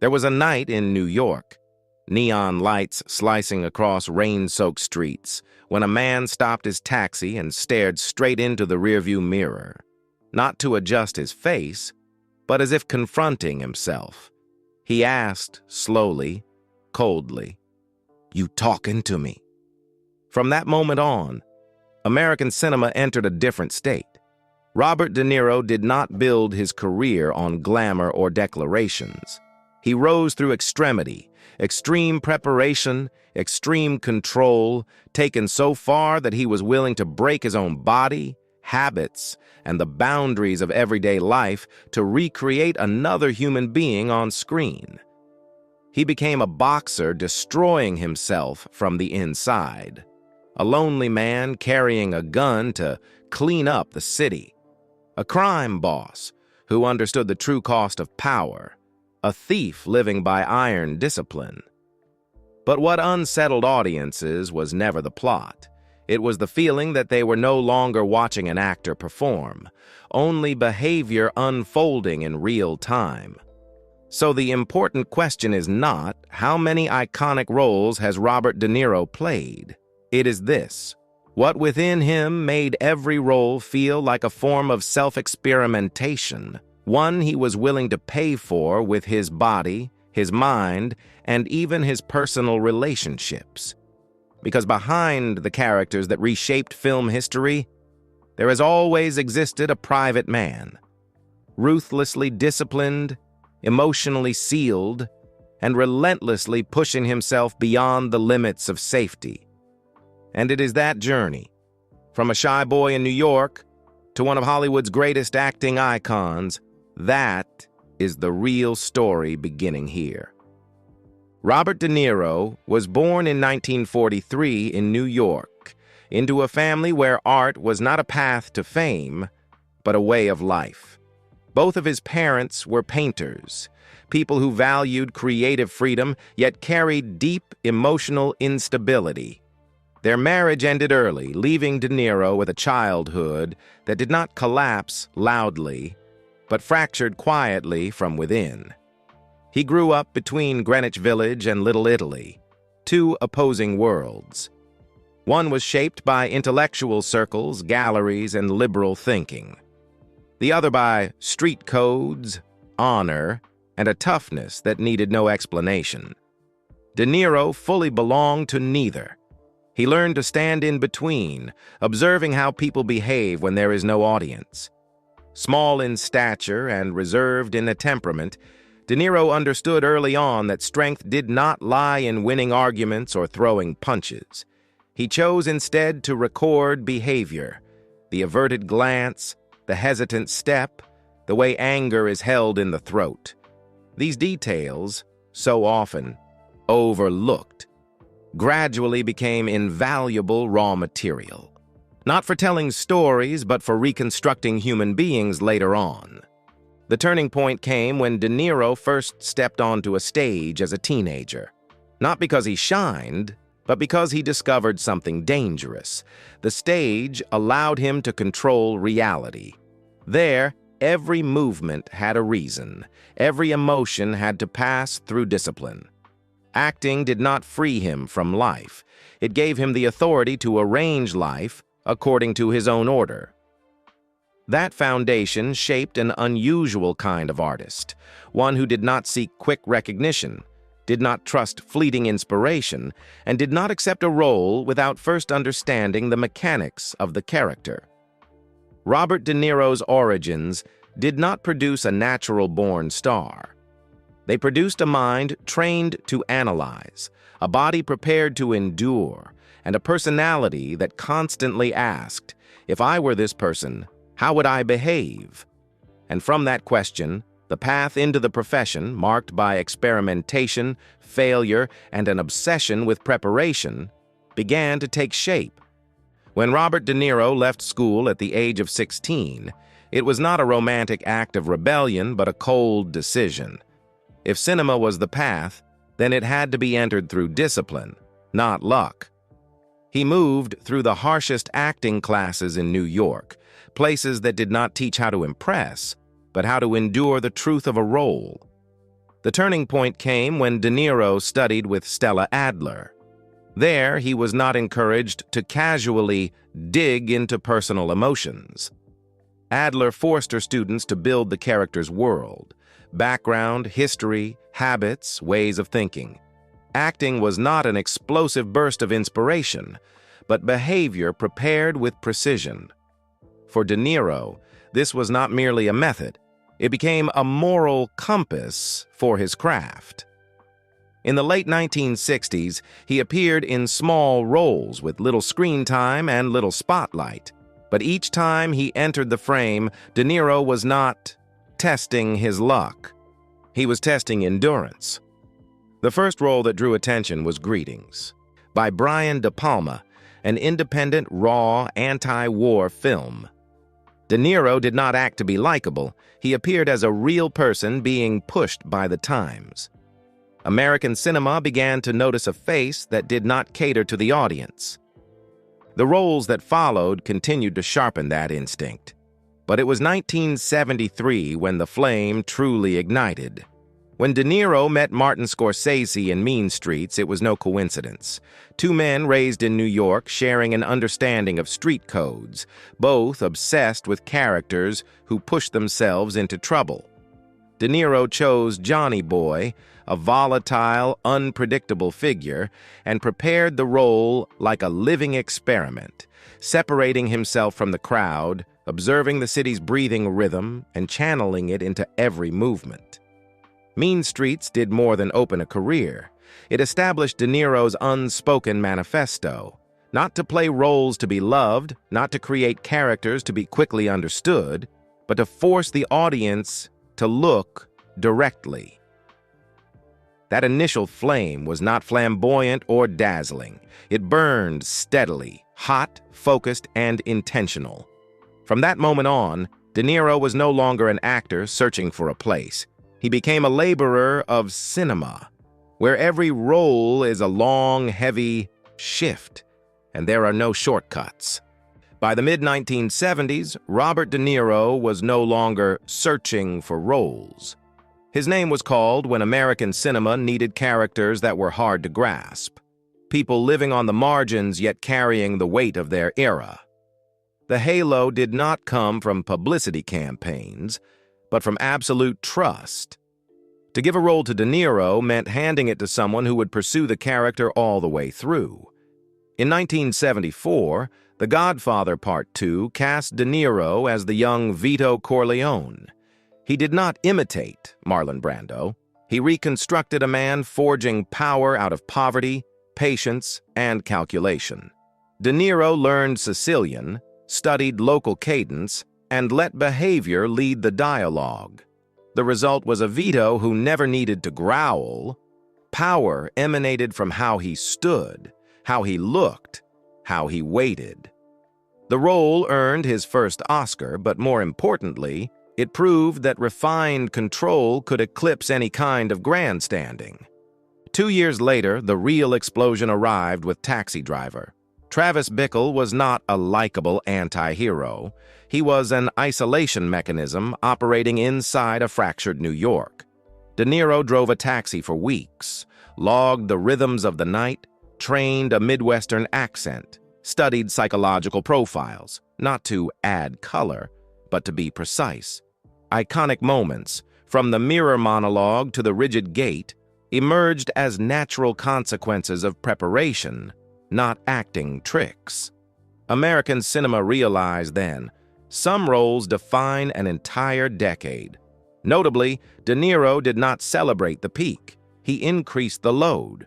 There was a night in New York, neon lights slicing across rain-soaked streets, when a man stopped his taxi and stared straight into the rearview mirror, not to adjust his face, but as if confronting himself. He asked, slowly, coldly, "You talking to me?" From that moment on, American cinema entered a different state. Robert De Niro did not build his career on glamour or declarations. He rose through extremity, extreme preparation, extreme control, taken so far that he was willing to break his own body, habits, and the boundaries of everyday life to recreate another human being on screen. He became a boxer destroying himself from the inside, a lonely man carrying a gun to clean up the city, a crime boss who understood the true cost of power, a thief living by iron discipline. But what unsettled audiences was never the plot. It was the feeling that they were no longer watching an actor perform, only behavior unfolding in real time. So the important question is not, how many iconic roles has Robert De Niro played? It is this: what within him made every role feel like a form of self-experimentation, one he was willing to pay for with his body, his mind, and even his personal relationships. Because behind the characters that reshaped film history, there has always existed a private man, ruthlessly disciplined, emotionally sealed, and relentlessly pushing himself beyond the limits of safety. And it is that journey, from a shy boy in New York to one of Hollywood's greatest acting icons, that is the real story beginning here. Robert De Niro was born in 1943 in New York, into a family where art was not a path to fame, but a way of life. Both of his parents were painters, people who valued creative freedom yet carried deep emotional instability. Their marriage ended early, leaving De Niro with a childhood that did not collapse loudly, but fractured quietly from within. He grew up between Greenwich Village and Little Italy, two opposing worlds. One was shaped by intellectual circles, galleries, and liberal thinking. The other by street codes, honor, and a toughness that needed no explanation. De Niro fully belonged to neither. He learned to stand in between, observing how people behave when there is no audience. Small in stature and reserved in a temperament, De Niro understood early on that strength did not lie in winning arguments or throwing punches. He chose instead to record behavior, the averted glance, the hesitant step, the way anger is held in the throat. These details, so often overlooked, gradually became invaluable raw material, not for telling stories, but for reconstructing human beings later on. The turning point came when De Niro first stepped onto a stage as a teenager. Not because he shined, but because he discovered something dangerous. The stage allowed him to control reality. There, every movement had a reason. Every emotion had to pass through discipline. Acting did not free him from life. It gave him the authority to arrange life according to his own order. That foundation shaped an unusual kind of artist, one who did not seek quick recognition, did not trust fleeting inspiration, and did not accept a role without first understanding the mechanics of the character. Robert De Niro's origins did not produce a natural-born star. They produced a mind trained to analyze, a body prepared to endure, and a personality that constantly asked, "If I were this person, how would I behave?" And from that question, the path into the profession, marked by experimentation, failure, and an obsession with preparation, began to take shape. When Robert De Niro left school at the age of 16, it was not a romantic act of rebellion, but a cold decision. If cinema was the path, then it had to be entered through discipline, not luck. He moved through the harshest acting classes in New York, places that did not teach how to impress, but how to endure the truth of a role. The turning point came when De Niro studied with Stella Adler. There, he was not encouraged to casually dig into personal emotions. Adler forced her students to build the character's world, background, history, habits, ways of thinking. Acting was not an explosive burst of inspiration, but behavior prepared with precision. For De Niro, this was not merely a method. It became a moral compass for his craft. In the late 1960s, he appeared in small roles with little screen time and little spotlight. But each time he entered the frame, De Niro was not testing his luck. He was testing endurance. The first role that drew attention was Greetings, by Brian De Palma, an independent, raw, anti-war film. De Niro did not act to be likable. He appeared as a real person being pushed by the times. American cinema began to notice a face that did not cater to the audience. The roles that followed continued to sharpen that instinct. But it was 1973 when the flame truly ignited. When De Niro met Martin Scorsese in Mean Streets, it was no coincidence. Two men raised in New York sharing an understanding of street codes, both obsessed with characters who pushed themselves into trouble. De Niro chose Johnny Boy, a volatile, unpredictable figure, and prepared the role like a living experiment, separating himself from the crowd, observing the city's breathing rhythm, and channeling it into every movement. Mean Streets did more than open a career. It established De Niro's unspoken manifesto, not to play roles to be loved, not to create characters to be quickly understood, but to force the audience to look directly. That initial flame was not flamboyant or dazzling. It burned steadily, hot, focused, and intentional. From that moment on, De Niro was no longer an actor searching for a place. He became a laborer of cinema, where every role is a long, heavy shift, and there are no shortcuts. By the mid-1970s, Robert De Niro was no longer searching for roles. His name was called when American cinema needed characters that were hard to grasp, people living on the margins yet carrying the weight of their era. The halo did not come from publicity campaigns, but from absolute trust. To give a role to De Niro meant handing it to someone who would pursue the character all the way through. In 1974, The Godfather Part II cast De Niro as the young Vito Corleone. He did not imitate Marlon Brando. He reconstructed a man forging power out of poverty, patience, and calculation. De Niro learned Sicilian, studied local cadence, and let behavior lead the dialogue. The result was a Vito who never needed to growl. Power emanated from how he stood, how he looked, how he waited. The role earned his first Oscar, but more importantly, it proved that refined control could eclipse any kind of grandstanding. 2 years later, the real explosion arrived with Taxi Driver. Travis Bickle was not a likable anti-hero. He was an isolation mechanism operating inside a fractured New York. De Niro drove a taxi for weeks, logged the rhythms of the night, trained a Midwestern accent, studied psychological profiles, not to add color, but to be precise. Iconic moments, from the mirror monologue to the rigid gait, emerged as natural consequences of preparation, not acting tricks. American cinema realized then, some roles define an entire decade. Notably, De Niro did not celebrate the peak. He increased the load.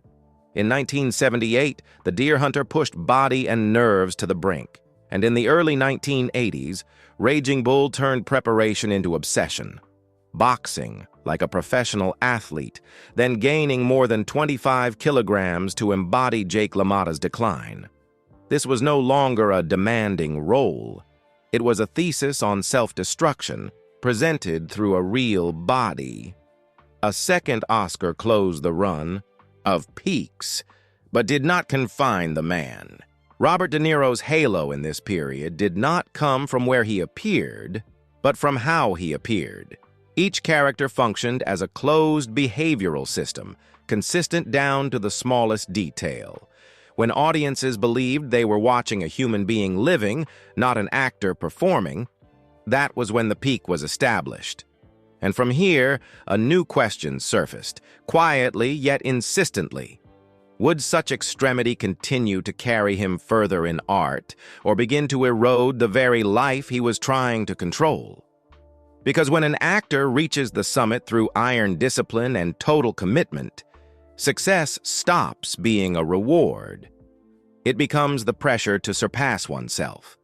In 1978, The Deer Hunter pushed body and nerves to the brink. And in the early 1980s, Raging Bull turned preparation into obsession. Boxing like a professional athlete, then gaining more than 25 kilograms to embody Jake LaMotta's decline. This was no longer a demanding role. It was a thesis on self-destruction, presented through a real body. A second Oscar closed the run of peaks, but did not confine the man. Robert De Niro's halo in this period did not come from where he appeared, but from how he appeared. Each character functioned as a closed behavioral system, consistent down to the smallest detail. When audiences believed they were watching a human being living, not an actor performing, that was when the peak was established. And from here, a new question surfaced, quietly yet insistently. Would such extremity continue to carry him further in art, or begin to erode the very life he was trying to control? Because when an actor reaches the summit through iron discipline and total commitment, success stops being a reward. It becomes the pressure to surpass oneself.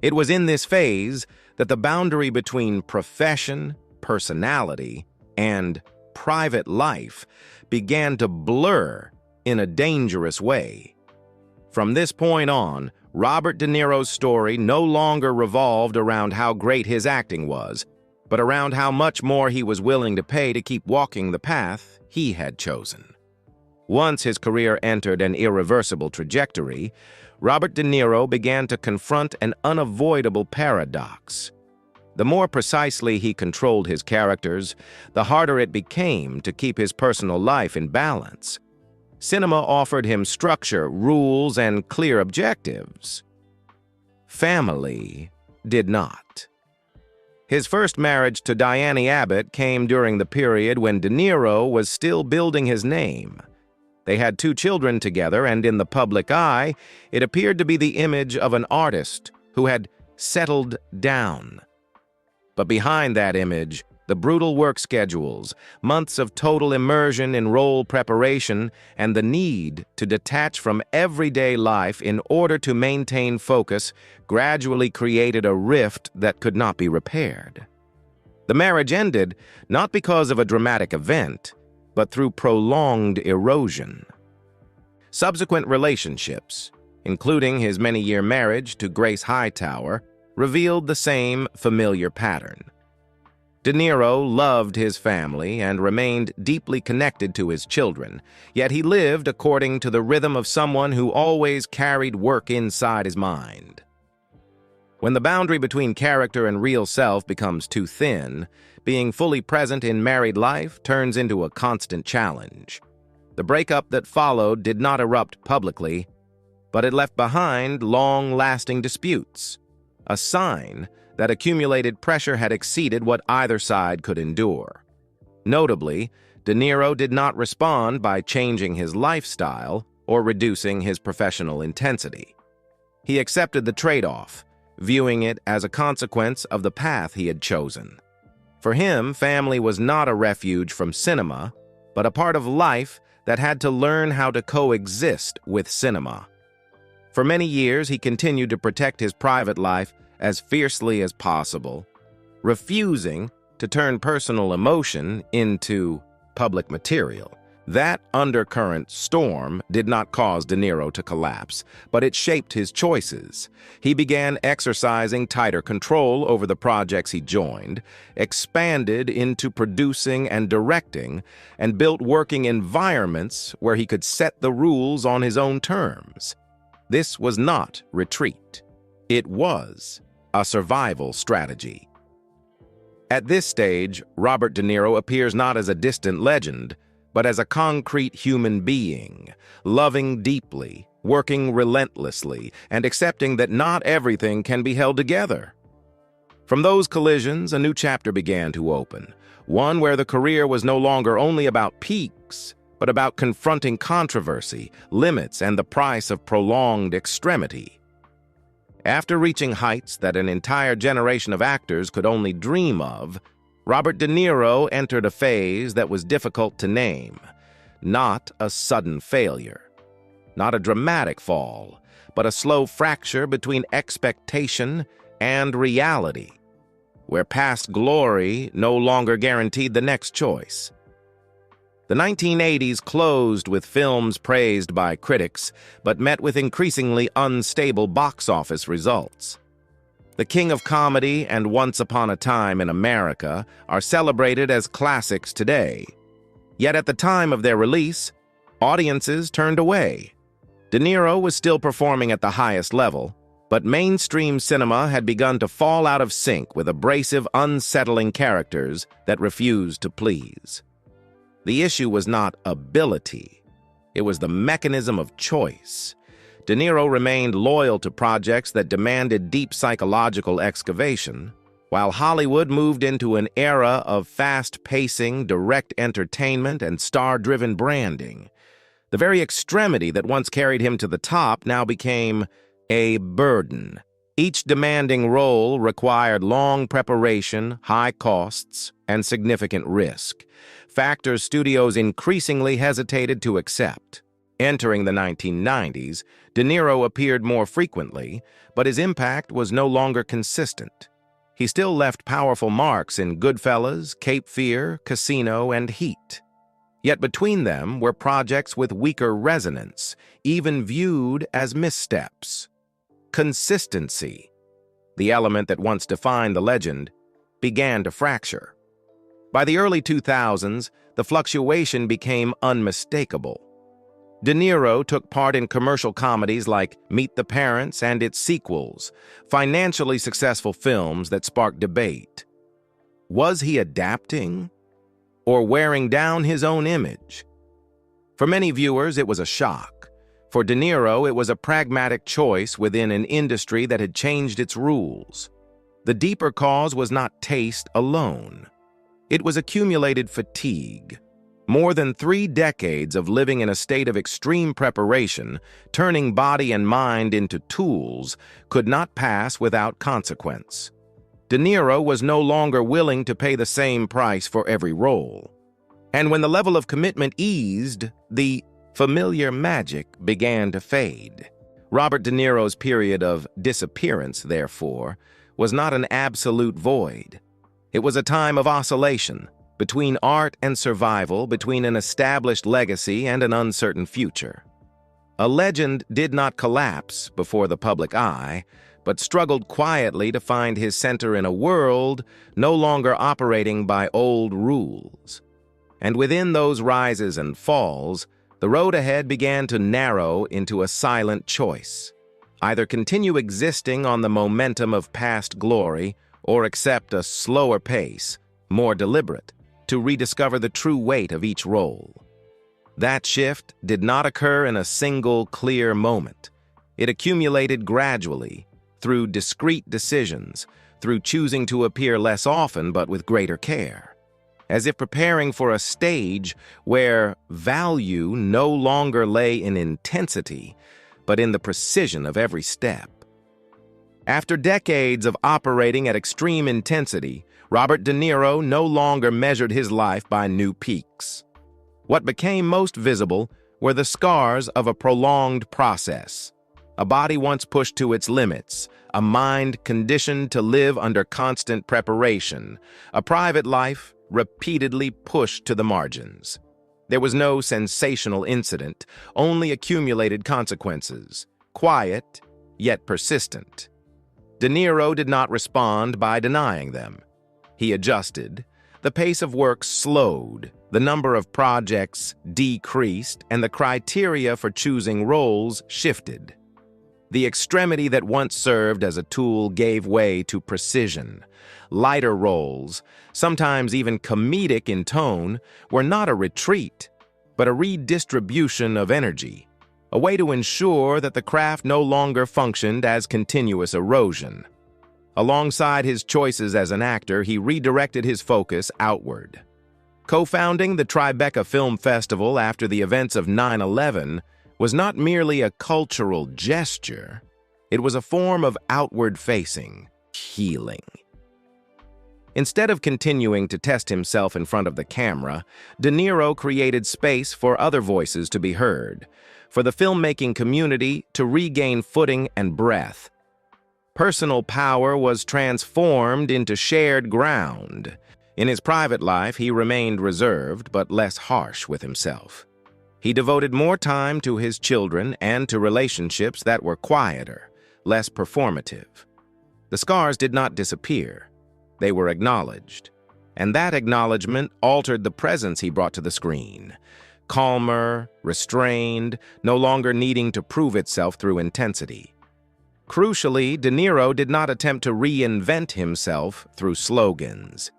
It was in this phase that the boundary between profession, personality, and private life began to blur in a dangerous way. From this point on, Robert De Niro's story no longer revolved around how great his acting was, but around how much more he was willing to pay to keep walking the path he had chosen. Once his career entered an irreversible trajectory, Robert De Niro began to confront an unavoidable paradox. The more precisely he controlled his characters, the harder it became to keep his personal life in balance. Cinema offered him structure, rules, and clear objectives. Family did not. His first marriage to Diane Abbott came during the period when De Niro was still building his name. They had 2 children together, and in the public eye, it appeared to be the image of an artist who had settled down. But behind that image, the brutal work schedules, months of total immersion in role preparation, and the need to detach from everyday life in order to maintain focus gradually created a rift that could not be repaired. The marriage ended not because of a dramatic event, but through prolonged erosion. Subsequent relationships, including his many-year marriage to Grace Hightower, revealed the same familiar pattern. De Niro loved his family and remained deeply connected to his children, yet he lived according to the rhythm of someone who always carried work inside his mind. When the boundary between character and real self becomes too thin, being fully present in married life turns into a constant challenge. The breakup that followed did not erupt publicly, but it left behind long-lasting disputes, a sign that accumulated pressure had exceeded what either side could endure. Notably, De Niro did not respond by changing his lifestyle or reducing his professional intensity. He accepted the trade-off, viewing it as a consequence of the path he had chosen. For him, family was not a refuge from cinema, but a part of life that had to learn how to coexist with cinema. For many years, he continued to protect his private life as fiercely as possible, refusing to turn personal emotion into public material. That undercurrent storm did not cause De Niro to collapse, but it shaped his choices. He began exercising tighter control over the projects he joined, expanded into producing and directing, and built working environments where he could set the rules on his own terms. This was not retreat. It was a survival strategy. At this stage, Robert De Niro appears not as a distant legend, but as a concrete human being, loving deeply, working relentlessly, and accepting that not everything can be held together. From those collisions, a new chapter began to open, one where the career was no longer only about peaks, but about confronting controversy, limits, and the price of prolonged extremity. After reaching heights that an entire generation of actors could only dream of, Robert De Niro entered a phase that was difficult to name. Not a sudden failure, not a dramatic fall, but a slow fracture between expectation and reality, where past glory no longer guaranteed the next choice. The 1980s closed with films praised by critics, but met with increasingly unstable box office results. The King of Comedy and Once Upon a Time in America are celebrated as classics today. Yet at the time of their release, audiences turned away. De Niro was still performing at the highest level, But mainstream cinema had begun to fall out of sync with abrasive, unsettling characters that refused to please. The issue was not ability. It was the mechanism of choice. De Niro remained loyal to projects that demanded deep psychological excavation, while Hollywood moved into an era of fast-pacing, direct entertainment and star-driven branding. The very extremity that once carried him to the top now became a burden. Each demanding role required long preparation, high costs, and significant risk, factors studios increasingly hesitated to accept. Entering the 1990s, De Niro appeared more frequently, but his impact was no longer consistent. He still left powerful marks in Goodfellas, Cape Fear, Casino, and Heat. Yet between them were projects with weaker resonance, even viewed as missteps. Consistency, the element that once defined the legend, began to fracture. By the early 2000s, the fluctuation became unmistakable. De Niro took part in commercial comedies like Meet the Parents and its sequels, financially successful films that sparked debate. Was he adapting or wearing down his own image? For many viewers, it was a shock. For De Niro, it was a pragmatic choice within an industry that had changed its rules. The deeper cause was not taste alone. It was accumulated fatigue. More than 3 decades of living in a state of extreme preparation, turning body and mind into tools, could not pass without consequence. De Niro was no longer willing to pay the same price for every role. And when the level of commitment eased, the familiar magic began to fade. Robert De Niro's period of disappearance, therefore, was not an absolute void. It was a time of oscillation, between art and survival, between an established legacy and an uncertain future. A legend did not collapse before the public eye, but struggled quietly to find his center in a world no longer operating by old rules. And within those rises and falls, the road ahead began to narrow into a silent choice. Either continue existing on the momentum of past glory or accept a slower pace, more deliberate, to rediscover the true weight of each role. That shift did not occur in a single clear moment. It accumulated gradually, through discrete decisions, through choosing to appear less often but with greater care, as if preparing for a stage where value no longer lay in intensity, but in the precision of every step. After decades of operating at extreme intensity, Robert De Niro no longer measured his life by new peaks. What became most visible were the scars of a prolonged process. A body once pushed to its limits, a mind conditioned to live under constant preparation, a private life repeatedly pushed to the margins. There was no sensational incident, only accumulated consequences, quiet yet persistent. De Niro did not respond by denying them. He adjusted. The pace of work slowed, the number of projects decreased, and the criteria for choosing roles shifted. The extremity that once served as a tool gave way to precision. Lighter roles, sometimes even comedic in tone, were not a retreat, but a redistribution of energy, a way to ensure that the craft no longer functioned as continuous erosion. Alongside his choices as an actor, he redirected his focus outward. Co-founding the Tribeca Film Festival after the events of 9/11 was not merely a cultural gesture, it was a form of outward-facing healing. Instead of continuing to test himself in front of the camera, De Niro created space for other voices to be heard, for the filmmaking community to regain footing and breath. Personal power was transformed into shared ground. In his private life, he remained reserved but less harsh with himself. He devoted more time to his children and to relationships that were quieter, less performative. The scars did not disappear. They were acknowledged. And that acknowledgement altered the presence he brought to the screen. Calmer, restrained, no longer needing to prove itself through intensity. Crucially, De Niro did not attempt to reinvent himself through slogans.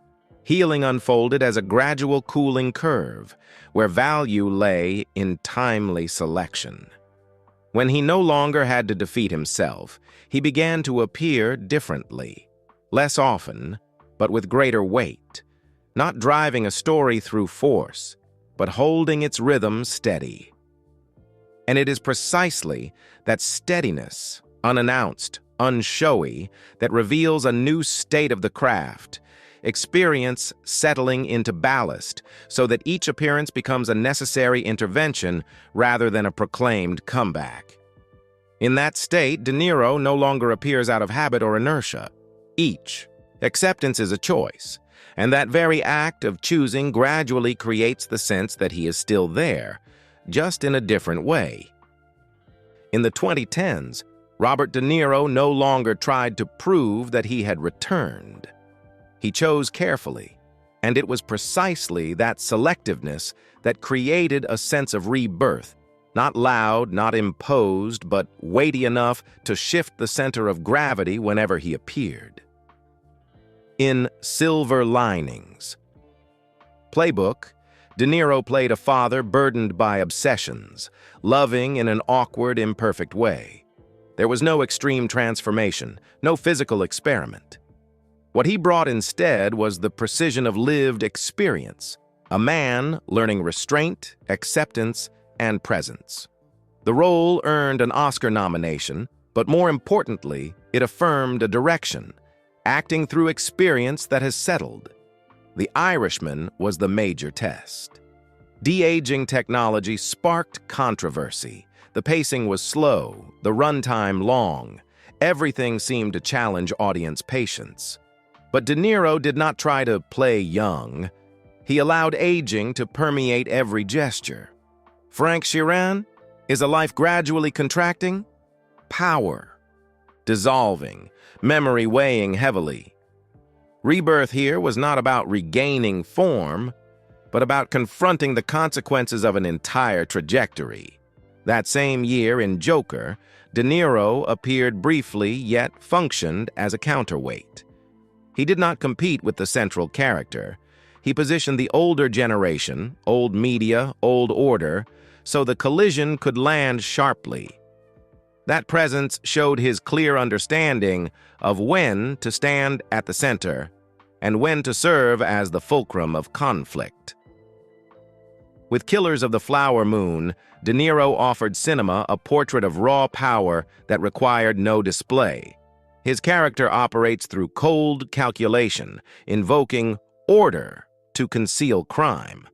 Healing unfolded as a gradual cooling curve, where value lay in timely selection. When he no longer had to defeat himself, he began to appear differently, less often, but with greater weight, not driving a story through force, but holding its rhythm steady. And it is precisely that steadiness, unannounced, unshowy, that reveals a new state of the craft, experience settling into ballast so that each appearance becomes a necessary intervention rather than a proclaimed comeback. In that state, De Niro no longer appears out of habit or inertia. Acceptance is a choice, and that very act of choosing gradually creates the sense that he is still there, just in a different way. In the 2010s, Robert De Niro no longer tried to prove that he had returned. He chose carefully, and it was precisely that selectiveness that created a sense of rebirth, not loud, not imposed, but weighty enough to shift the center of gravity whenever he appeared. In Silver Linings Playbook, De Niro played a father burdened by obsessions, loving in an awkward, imperfect way. There was no extreme transformation, no physical experiment. What he brought instead was the precision of lived experience, a man learning restraint, acceptance, and presence. The role earned an Oscar nomination, but more importantly, it affirmed a direction, acting through experience that has settled. The Irishman was the major test. De-aging technology sparked controversy. The pacing was slow, the runtime long. Everything seemed to challenge audience patience. But De Niro did not try to play young. He allowed aging to permeate every gesture. Frank Sheeran? Is a life gradually contracting? Power. Dissolving, memory weighing heavily. Rebirth here was not about regaining form, but about confronting the consequences of an entire trajectory. That same year in Joker, De Niro appeared briefly yet functioned as a counterweight. He did not compete with the central character. He positioned the older generation, old media, old order, so the collision could land sharply. That presence showed his clear understanding of when to stand at the center and when to serve as the fulcrum of conflict. With Killers of the Flower Moon, De Niro offered cinema a portrait of raw power that required no display. His character operates through cold calculation, invoking order to conceal crime.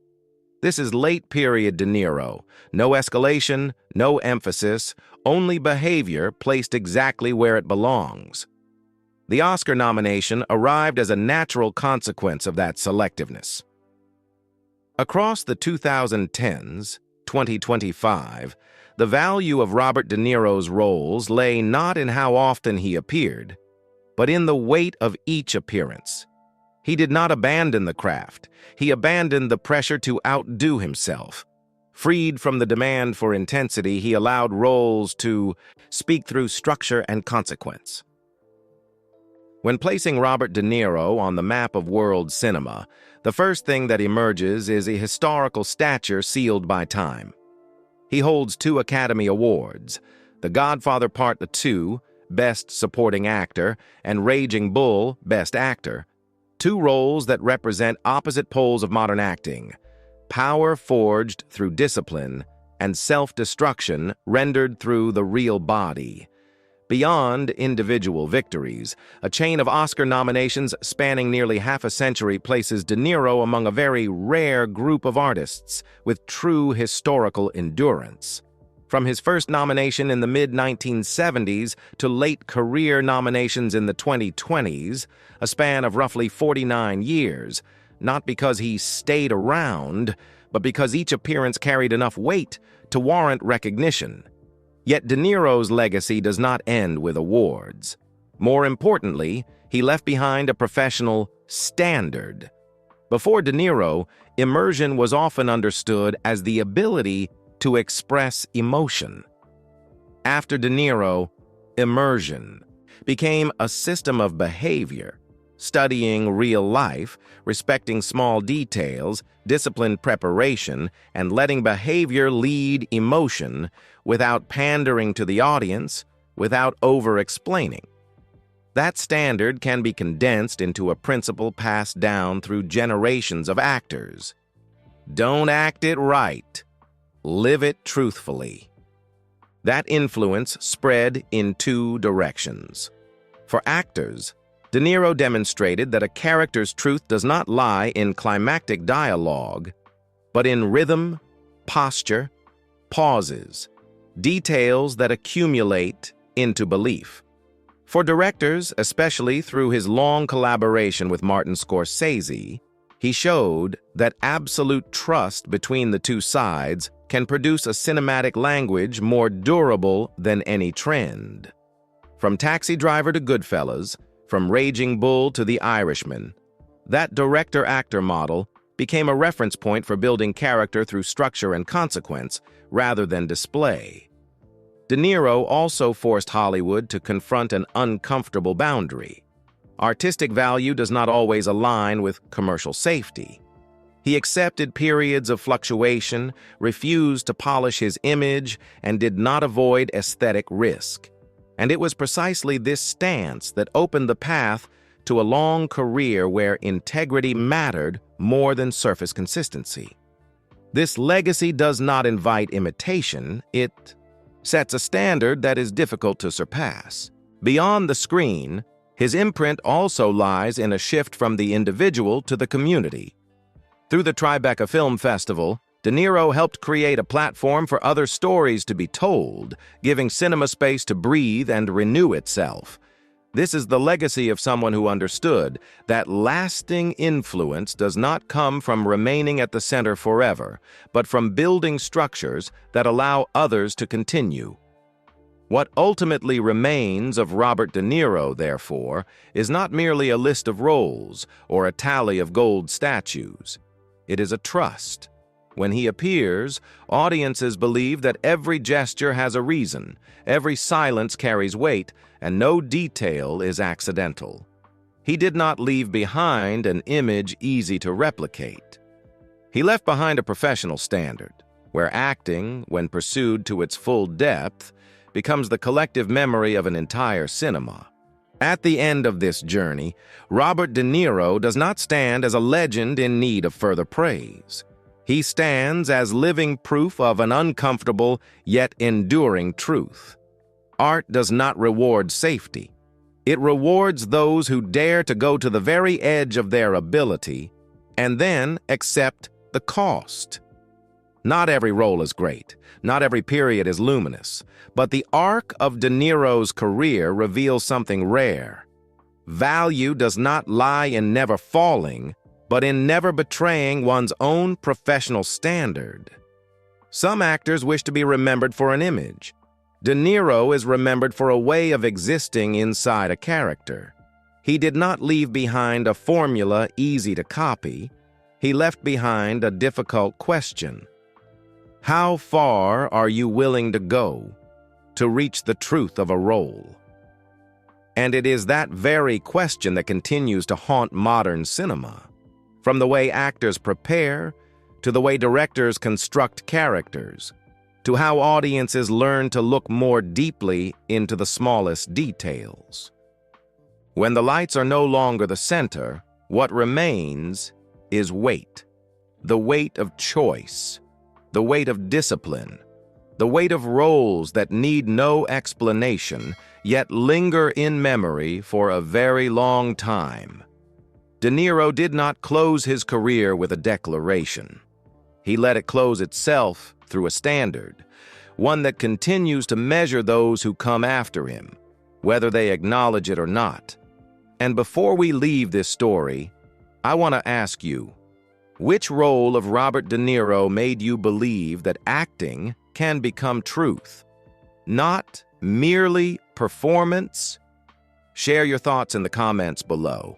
This is late-period De Niro. No escalation, no emphasis, only behavior placed exactly where it belongs. The Oscar nomination arrived as a natural consequence of that selectiveness. Across the 2010s, 2025, the value of Robert De Niro's roles lay not in how often he appeared, but in the weight of each appearance. He did not abandon the craft. He abandoned the pressure to outdo himself. Freed from the demand for intensity, he allowed roles to speak through structure and consequence. When placing Robert De Niro on the map of world cinema, the first thing that emerges is a historical stature sealed by time. He holds 2 Academy Awards, The Godfather Part II, Best Supporting Actor, and Raging Bull, Best Actor, 2 roles that represent opposite poles of modern acting, power forged through discipline and self-destruction rendered through the real body. Beyond individual victories, a chain of Oscar nominations spanning nearly half a century places De Niro among a very rare group of artists with true historical endurance. From his first nomination in the mid-1970s to late career nominations in the 2020s, a span of roughly 49 years, not because he stayed around, but because each appearance carried enough weight to warrant recognition. Yet De Niro's legacy does not end with awards. More importantly, he left behind a professional standard. Before De Niro, immersion was often understood as the ability to express emotion. After De Niro, immersion, became a system of behavior, studying real life, respecting small details, disciplined preparation, and letting behavior lead emotion without pandering to the audience, without over-explaining. That standard can be condensed into a principle passed down through generations of actors. Don't act it right. Live it truthfully. That influence spread in two directions. For actors, De Niro demonstrated that a character's truth does not lie in climactic dialogue, but in rhythm, posture, pauses, details that accumulate into belief. For directors, especially through his long collaboration with Martin Scorsese, he showed that absolute trust between the two sides can produce a cinematic language more durable than any trend. From Taxi Driver to Goodfellas, from Raging Bull to The Irishman, that director-actor model became a reference point for building character through structure and consequence rather than display. De Niro also forced Hollywood to confront an uncomfortable boundary. Artistic value does not always align with commercial safety. He accepted periods of fluctuation, refused to polish his image, and did not avoid aesthetic risk. And it was precisely this stance that opened the path to a long career where integrity mattered more than surface consistency. This legacy does not invite imitation, it sets a standard that is difficult to surpass. Beyond the screen, his imprint also lies in a shift from the individual to the community. Through the Tribeca Film Festival, De Niro helped create a platform for other stories to be told, giving cinema space to breathe and renew itself. This is the legacy of someone who understood that lasting influence does not come from remaining at the center forever, but from building structures that allow others to continue. What ultimately remains of Robert De Niro, therefore, is not merely a list of roles or a tally of gold statues. It is a trust. When he appears, audiences believe that every gesture has a reason, every silence carries weight, and no detail is accidental. He did not leave behind an image easy to replicate. He left behind a professional standard, where acting, when pursued to its full depth, becomes the collective memory of an entire cinema. At the end of this journey, Robert De Niro does not stand as a legend in need of further praise. He stands as living proof of an uncomfortable yet enduring truth. Art does not reward safety. It rewards those who dare to go to the very edge of their ability and then accept the cost. Not every role is great. Not every period is luminous. But the arc of De Niro's career reveals something rare. Value does not lie in never falling, but in never betraying one's own professional standard. Some actors wish to be remembered for an image. De Niro is remembered for a way of existing inside a character. He did not leave behind a formula easy to copy. He left behind a difficult question. How far are you willing to go to reach the truth of a role? And it is that very question that continues to haunt modern cinema. From the way actors prepare, to the way directors construct characters, to how audiences learn to look more deeply into the smallest details. When the lights are no longer the center, what remains is weight. The weight of choice, the weight of discipline, the weight of roles that need no explanation, yet linger in memory for a very long time. De Niro did not close his career with a declaration. He let it close itself through a standard, one that continues to measure those who come after him, whether they acknowledge it or not. And before we leave this story, I want to ask you, which role of Robert De Niro made you believe that acting can become truth, not merely performance? Share your thoughts in the comments below.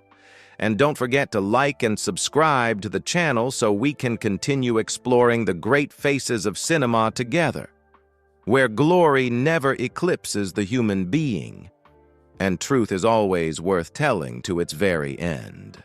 And don't forget to like and subscribe to the channel so we can continue exploring the great faces of cinema together. where glory never eclipses the human being, and truth is always worth telling to its very end.